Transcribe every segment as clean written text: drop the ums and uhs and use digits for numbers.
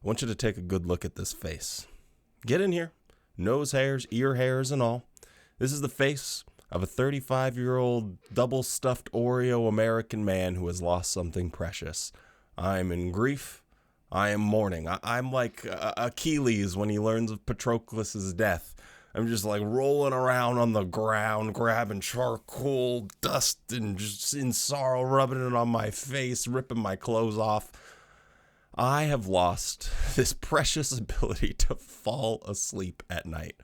I want you to take a good look at this face. Get in here. Nose hairs, ear hairs, and all. This is the face of a 35-year-old double-stuffed Oreo American man who has lost something precious. I'm in grief. I am mourning. I'm like Achilles when he learns of Patroclus' death. I'm just like rolling around on the ground, grabbing charcoal, dust, and just in sorrow, rubbing it on my face, ripping my clothes off. I have lost this precious ability to fall asleep at night.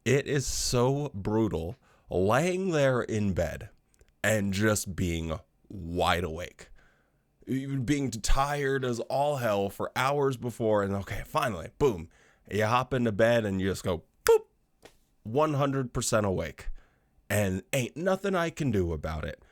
It is so brutal laying there in bed and just being wide awake. Being tired as all hell for hours before, and okay, finally, boom, you hop into bed and you just go, boop, 100% awake. And ain't nothing I can do about it.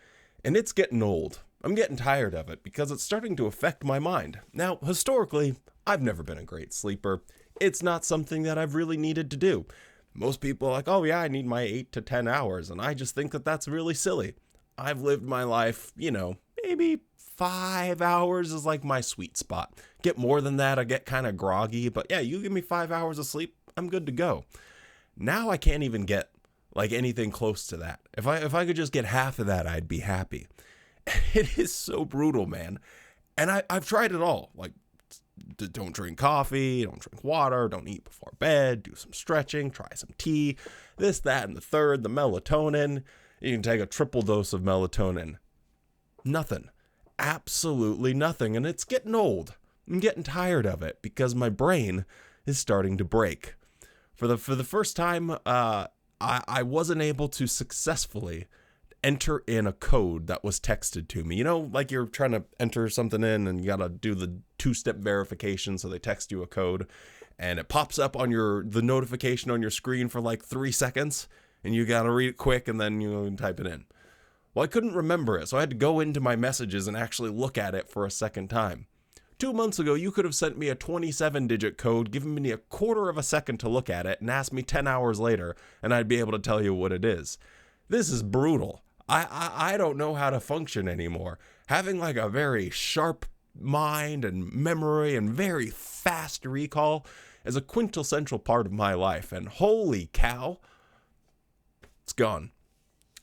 And it's getting old. I'm getting tired of it because it's starting to affect my mind. Now, historically, I've never been a great sleeper. It's not something that I've really needed to do. Most people are like, oh yeah, I need my 8 to 10 hours. And I just think that that's really silly. I've lived my life, maybe 5 hours is like my sweet spot. Get more than that, I get kind of groggy. But yeah, you give me 5 hours of sleep, I'm good to go. Now I can't even get like anything close to that. If I could just get half of that, I'd be happy. It is so brutal, man. And I've tried it all. Like, don't drink coffee, don't drink water, don't eat before bed, do some stretching, try some tea, this, that, and the third, the melatonin. You can take a triple dose of melatonin. Nothing. Absolutely nothing. And it's getting old. I'm getting tired of it because my brain is starting to break. For the first time, I wasn't able to successfully enter in a code that was texted to me. Like you're trying to enter something in and you got to do the 2-step verification. So they text you a code and it pops up on the notification on your screen for like 3 seconds and you got to read it quick and then you type it in. Well, I couldn't remember it. So I had to go into my messages and actually look at it for a second time. 2 months ago, you could have sent me a 27-digit code, given me a quarter of a second to look at it and asked me 10 hours later and I'd be able to tell you what it is. This is brutal. I don't know how to function anymore. Having like a very sharp mind and memory and very fast recall is a quintessential part of my life. And holy cow, it's gone.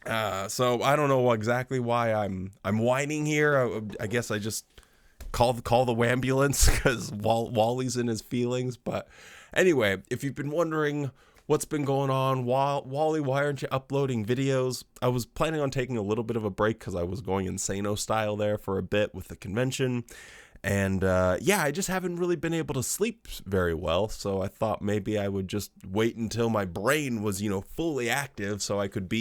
So I don't know exactly why I'm whining here. I guess I just call the ambulance because Wally's in his feelings. But anyway, if you've been wondering what's been going on, Wally, why aren't you uploading videos? I was planning on taking a little bit of a break because I was going insano style there for a bit with the convention. And I just haven't really been able to sleep very well. So I thought maybe I would just wait until my brain was, fully active so I could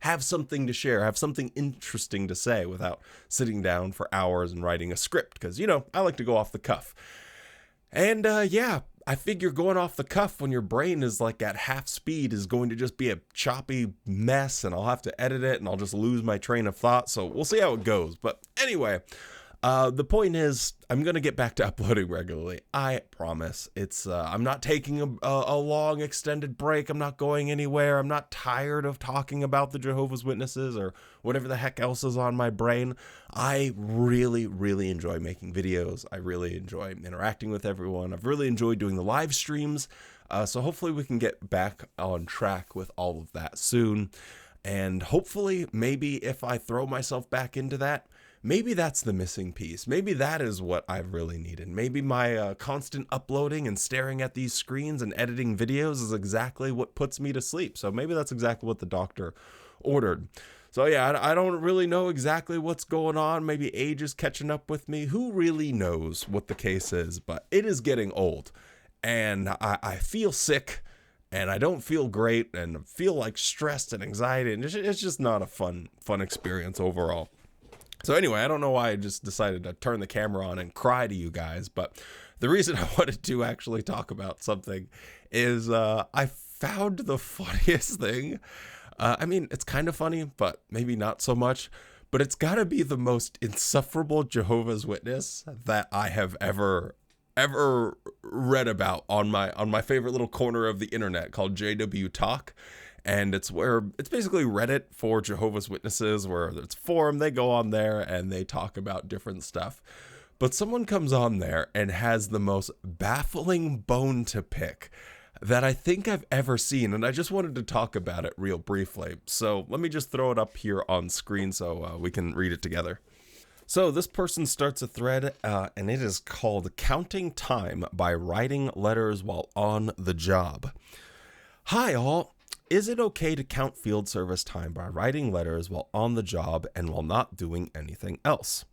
have something to share, have something interesting to say without sitting down for hours and writing a script. Because, I like to go off the cuff. And I figure going off the cuff when your brain is like at half speed is going to just be a choppy mess and I'll have to edit it and I'll just lose my train of thought. So we'll see how it goes. But anyway, the point is I'm going to get back to uploading regularly. I promise. I'm not taking a long extended break. I'm not going anywhere. I'm not tired of talking about the Jehovah's Witnesses or whatever the heck else is on my brain. I really, really enjoy making videos. I really enjoy interacting with everyone. I've really enjoyed doing the live streams. So hopefully we can get back on track with all of that soon. And hopefully maybe if I throw myself back into that, maybe that's the missing piece. Maybe that is what I've really needed. Maybe my constant uploading and staring at these screens and editing videos is exactly what puts me to sleep. So maybe that's exactly what the doctor ordered. So yeah, I don't really know exactly what's going on. Maybe age is catching up with me. Who really knows what the case is? But it is getting old. And I feel sick. And I don't feel great. And feel like stressed and anxiety. And it's just not a fun experience overall. So anyway, I don't know why I just decided to turn the camera on and cry to you guys, but the reason I wanted to actually talk about something is I found the funniest thing. It's kind of funny, but maybe not so much, but it's got to be the most insufferable Jehovah's Witness that I have ever read about on my favorite little corner of the internet called JW Talk. And it's basically Reddit for Jehovah's Witnesses, where it's a forum, they go on there and they talk about different stuff. But someone comes on there and has the most baffling bone to pick that I think I've ever seen, and I just wanted to talk about it real briefly. So let me just throw it up here on screen so we can read it together. So this person starts a thread, and it is called Counting Time by Writing Letters While on the Job. Hi all, is it okay to count field service time by writing letters while on the job and while not doing anything else?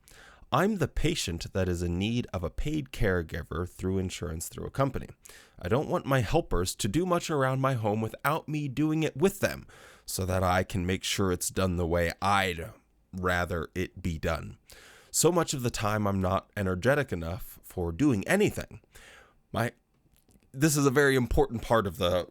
I'm the patient that is in need of a paid caregiver through insurance through a company. I don't want my helpers to do much around my home without me doing it with them, so that I can make sure it's done the way I'd rather it be done. So much of the time I'm not energetic enough for doing anything. This is a very important part of the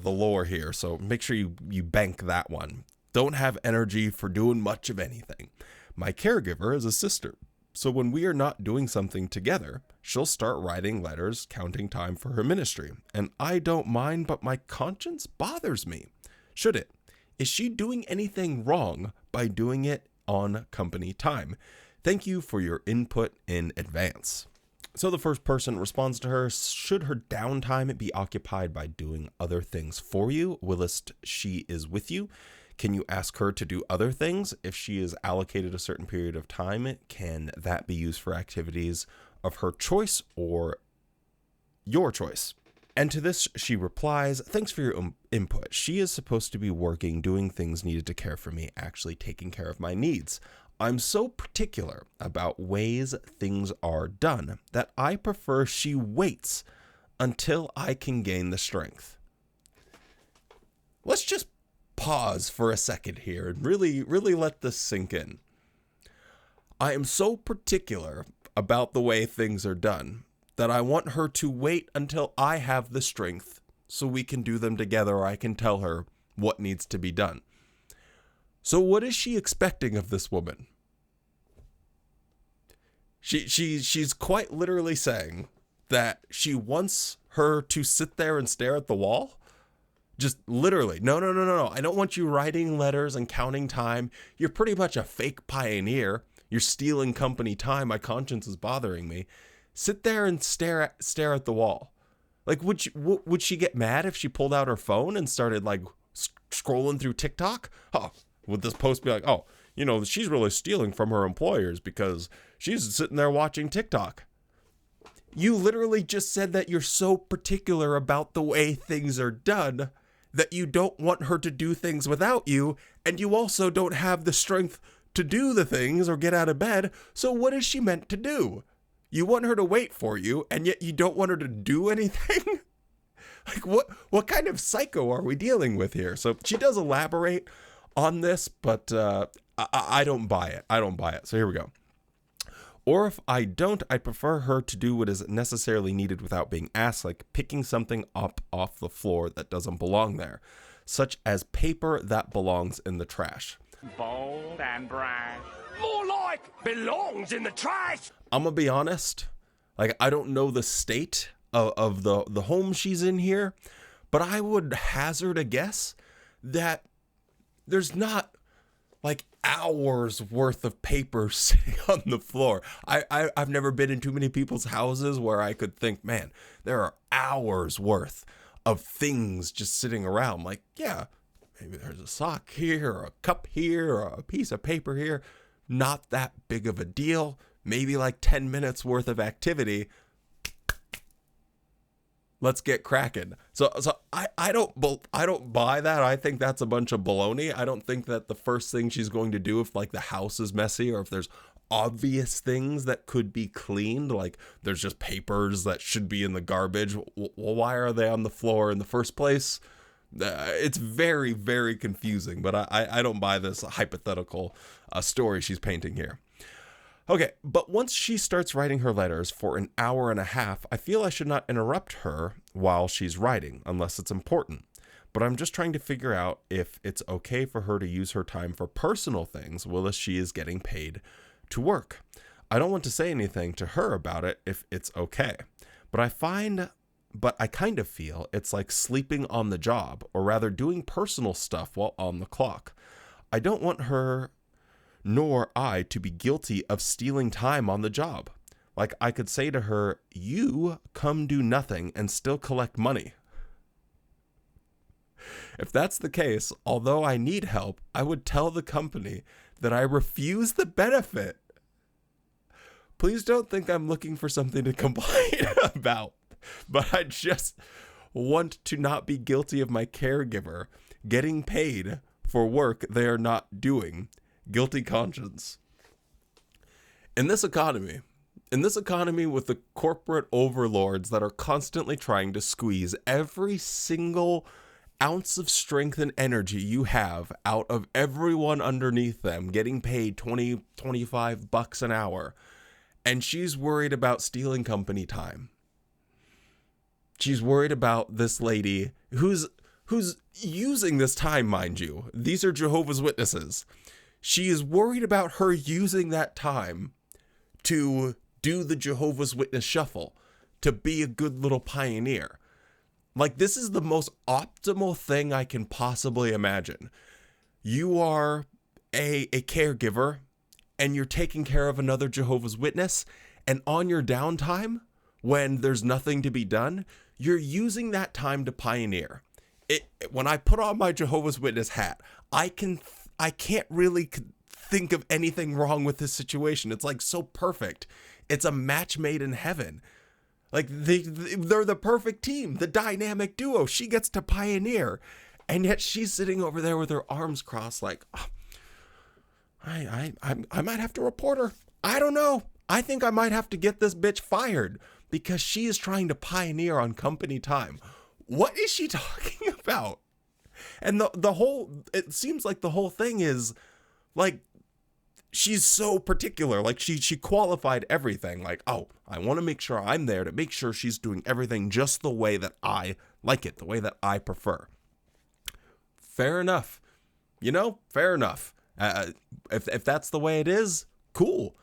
lore here, so make sure you bank that one. Don't have energy for doing much of anything. My caregiver is a sister. So when we are not doing something together, she'll start writing letters counting time for her ministry. And I don't mind, but my conscience bothers me. Should it? Is she doing anything wrong by doing it on company time? Thank you for your input in advance. So the first person responds to her, should her downtime be occupied by doing other things for you, whilst she is with you? Can you ask her to do other things? If she is allocated a certain period of time, can that be used for activities of her choice or your choice? And to this, she replies, thanks for your input. She is supposed to be working, doing things needed to care for me, actually taking care of my needs. I'm so particular about ways things are done that I prefer she waits until I can gain the strength. Let's just pause for a second here and really let this sink in. I am so particular about the way things are done that I want her to wait until I have the strength so we can do them together, or I can tell her what needs to be done. So what is she expecting of this woman? She's quite literally saying that she wants her to sit there and stare at the wall. Just literally, no. I don't want you writing letters and counting time. You're pretty much a fake pioneer. You're stealing company time. My conscience is bothering me. Sit there and stare at the wall. Like, would she get mad if she pulled out her phone and started like scrolling through TikTok? Oh, would this post be like, oh, you know, she's really stealing from her employers because she's sitting there watching TikTok? You literally just said that you're so particular about the way things are done that you don't want her to do things without you, and you also don't have the strength to do the things or get out of bed. So what is she meant to do? You want her to wait for you, and yet you don't want her to do anything? Like, what kind of psycho are we dealing with here? So she does elaborate on this, but I don't buy it. I don't buy it. So here we go. Or if I don't, I prefer her to do what is necessarily needed without being asked, like picking something up off the floor that doesn't belong there, such as paper that belongs in the trash. Bold and brash. More like belongs in the trash. I'm gonna be honest, like, I don't know the state of the home she's in here, but I would hazard a guess that there's not like hours worth of paper sitting on the floor. I've never been in too many people's houses where I could think, man, there are hours worth of things just sitting around. Like, yeah, maybe there's a sock here, or a cup here, or a piece of paper here. Not that big of a deal. Maybe like 10 minutes worth of activity. Let's get cracking. So I don't buy that. I think that's a bunch of baloney. I don't think that the first thing she's going to do, if like the house is messy or if there's obvious things that could be cleaned, like there's just papers that should be in the garbage. Well, why are they on the floor in the first place? It's very, very confusing, but I don't buy this hypothetical story she's painting here. Okay, but once she starts writing her letters for an hour and a half, I feel I should not interrupt her while she's writing, unless it's important. But I'm just trying to figure out if it's okay for her to use her time for personal things while she is getting paid to work. I don't want to say anything to her about it if it's okay. But I kind of feel it's like sleeping on the job, or rather doing personal stuff while on the clock. I don't want her nor I to be guilty of stealing time on the job. Like, I could say to her, you come do nothing and still collect money. If that's the case, although I need help, I would tell the company that I refuse the benefit. Please don't think I'm looking for something to complain about, but I just want to not be guilty of my caregiver getting paid for work they are not doing. Guilty conscience. In this economy with the corporate overlords that are constantly trying to squeeze every single ounce of strength and energy you have out of everyone underneath them, getting paid $25 an hour, and she's worried about stealing company time. She's worried about this lady who's using this time, mind you. These are Jehovah's Witnesses. She is worried about her using that time to do the Jehovah's Witness shuffle, to be a good little pioneer. Like, this is the most optimal thing I can possibly imagine. You are a caregiver, and you're taking care of another Jehovah's Witness, and on your downtime, when there's nothing to be done, you're using that time to pioneer. When I put on my Jehovah's Witness hat, I can't really think of anything wrong with this situation. It's like so perfect. It's a match made in heaven. Like, they're the perfect team, the dynamic duo. She gets to pioneer, and yet she's sitting over there with her arms crossed like, oh, I might have to report her. I don't know. I think I might have to get this bitch fired because she is trying to pioneer on company time. What is she talking about? And it seems like the whole thing is like, she's so particular. Like, she qualified everything. Like, oh, I want to make sure I'm there to make sure she's doing everything just the way that I like it, the way that I prefer. Fair enough. Fair enough. If that's the way it is, cool.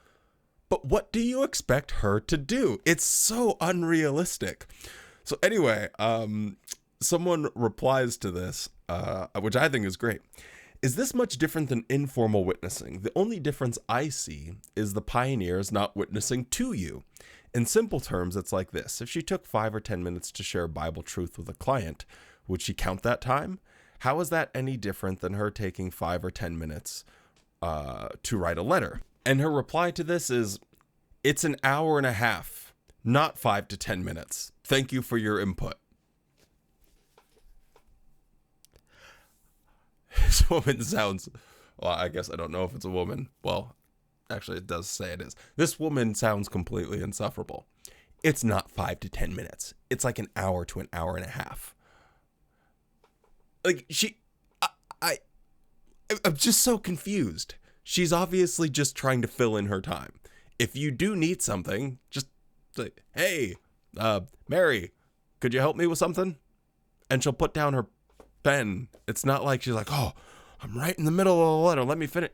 But what do you expect her to do? It's so unrealistic. So anyway, someone replies to this, which I think is great. Is this much different than informal witnessing? The only difference I see is the pioneer is not witnessing to you. In simple terms, it's like this. If she took 5 or 10 minutes to share Bible truth with a client, would she count that time? How is that any different than her taking 5 or 10 minutes to write a letter? And her reply to this is, it's an hour and a half, not 5 to 10 minutes. Thank you for your input. This woman sounds, well, I guess I don't know if it's a woman. Well, actually, it does say it is. This woman sounds completely insufferable. It's not 5 to 10 minutes. It's like an hour to an hour and a half. Like, I'm just so confused. She's obviously just trying to fill in her time. If you do need something, just say, hey, Mary, could you help me with something? And she'll put down her pen. It's not like she's like, oh, I'm right in the middle of a letter. Let me finish.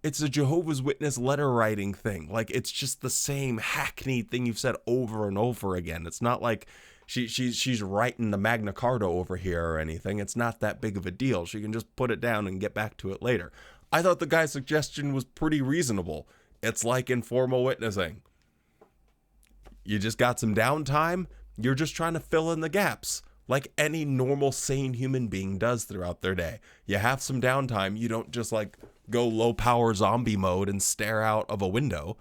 It's a Jehovah's Witness letter writing thing. Like, it's just the same hackneyed thing you've said over and over again. It's not like she's writing the Magna Carta over here or anything. It's not that big of a deal. She can just put it down and get back to it later. I thought the guy's suggestion was pretty reasonable. It's like informal witnessing. You just got some downtime. You're just trying to fill in the gaps like any normal, sane human being does throughout their day. You have some downtime. You don't just like go low power zombie mode and stare out of a window.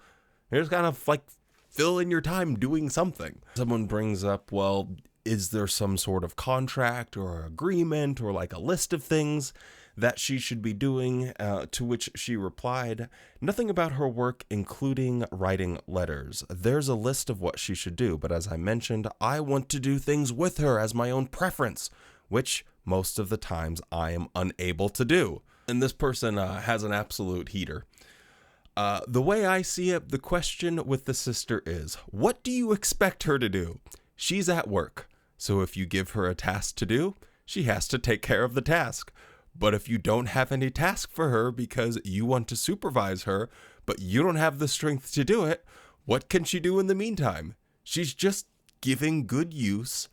You're just kind of like fill in your time doing something. Someone brings up, well, is there some sort of contract or agreement or like a list of things that she should be doing, to which she replied, nothing about her work, including writing letters. There's a list of what she should do, but as I mentioned, I want to do things with her as my own preference, which most of the times I am unable to do. And this person has an absolute heater. The way I see it, the question with the sister is, what do you expect her to do? She's at work, so if you give her a task to do, she has to take care of the task. But if you don't have any task for her because you want to supervise her, but you don't have the strength to do it, what can she do in the meantime? She's just giving good use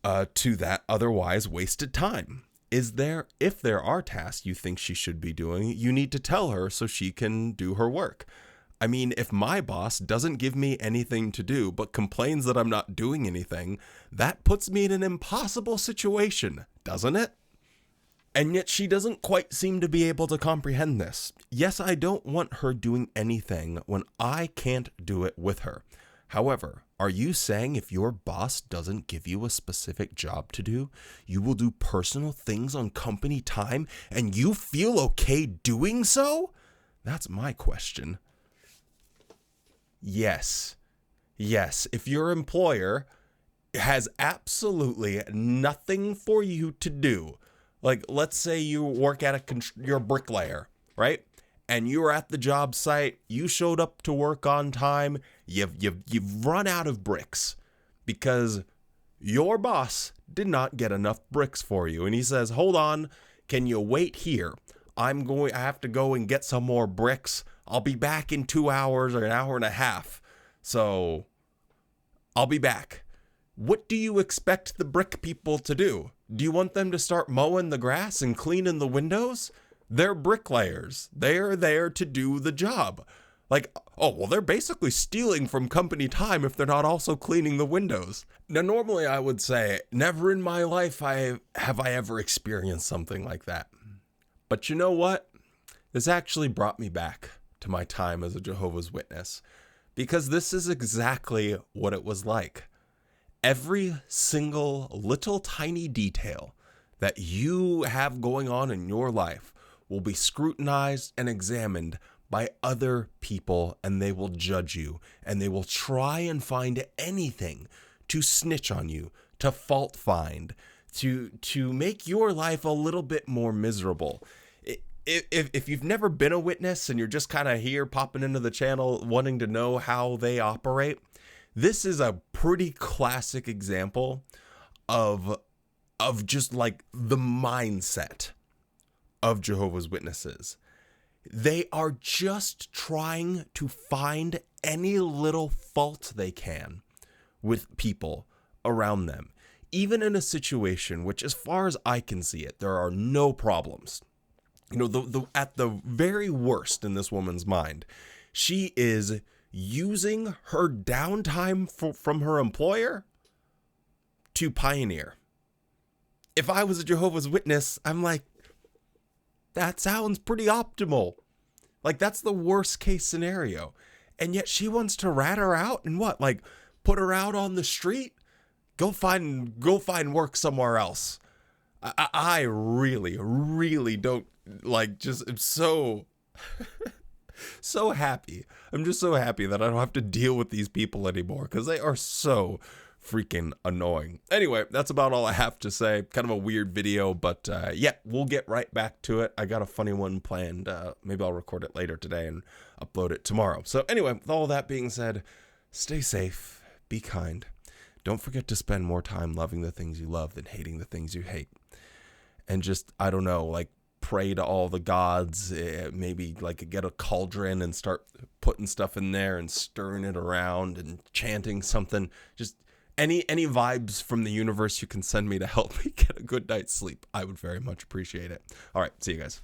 to that otherwise wasted time. If there are tasks you think she should be doing, you need to tell her so she can do her work. I mean, if my boss doesn't give me anything to do but complains that I'm not doing anything, that puts me in an impossible situation, doesn't it? And yet she doesn't quite seem to be able to comprehend this. Yes, I don't want her doing anything when I can't do it with her. However, are you saying if your boss doesn't give you a specific job to do, you will do personal things on company time and you feel okay doing so? That's my question. Yes. Yes, if your employer has absolutely nothing for you to do, like let's say you work at you're a bricklayer, right? And you were at the job site, you showed up to work on time, you've run out of bricks because your boss did not get enough bricks for you. And he says, hold on, can you wait here? I have to go and get some more bricks. I'll be back in 2 hours or an hour and a half. So I'll be back. What do you expect the brick people to do? Do you want them to start mowing the grass and cleaning the windows? They're bricklayers. They're there to do the job. Like, oh, well, they're basically stealing from company time if they're not also cleaning the windows. Now, normally I would say, never in my life have I ever experienced something like that. But you know what? This actually brought me back to my time as a Jehovah's Witness, because this is exactly what it was like. Every single little tiny detail that you have going on in your life will be scrutinized and examined by other people, and they will judge you, and they will try and find anything to snitch on you, to fault find, to make your life a little bit more miserable. If you've never been a witness and you're just kind of here popping into the channel wanting to know how they operate, this is a pretty classic example of just like the mindset of Jehovah's Witnesses. They are just trying to find any little fault they can with people around them, even in a situation which, as far as I can see it, there are no problems. You know, at the very worst in this woman's mind, she is using her downtime from her employer to pioneer. If I was a Jehovah's Witness, I'm like, that sounds pretty optimal. Like, that's the worst case scenario. And yet she wants to rat her out and what? Like, put her out on the street? Go find work somewhere else. I really, really don't like, just am so so happy. I'm just so happy that I don't have to deal with these people anymore, because they are so freaking annoying. Anyway, that's about all I have to say. Kind of a weird video, but yeah, we'll get right back to it. I got a funny one planned. Maybe I'll record it later today and upload it tomorrow. So anyway, with all that being said, stay safe, be kind. Don't forget to spend more time loving the things you love than hating the things you hate. And just, I don't know, like, pray to all the gods, maybe like get a cauldron and start putting stuff in there and stirring it around and chanting something. Just any vibes from the universe you can send me to help me get a good night's sleep. I would very much appreciate it. All right, see you guys.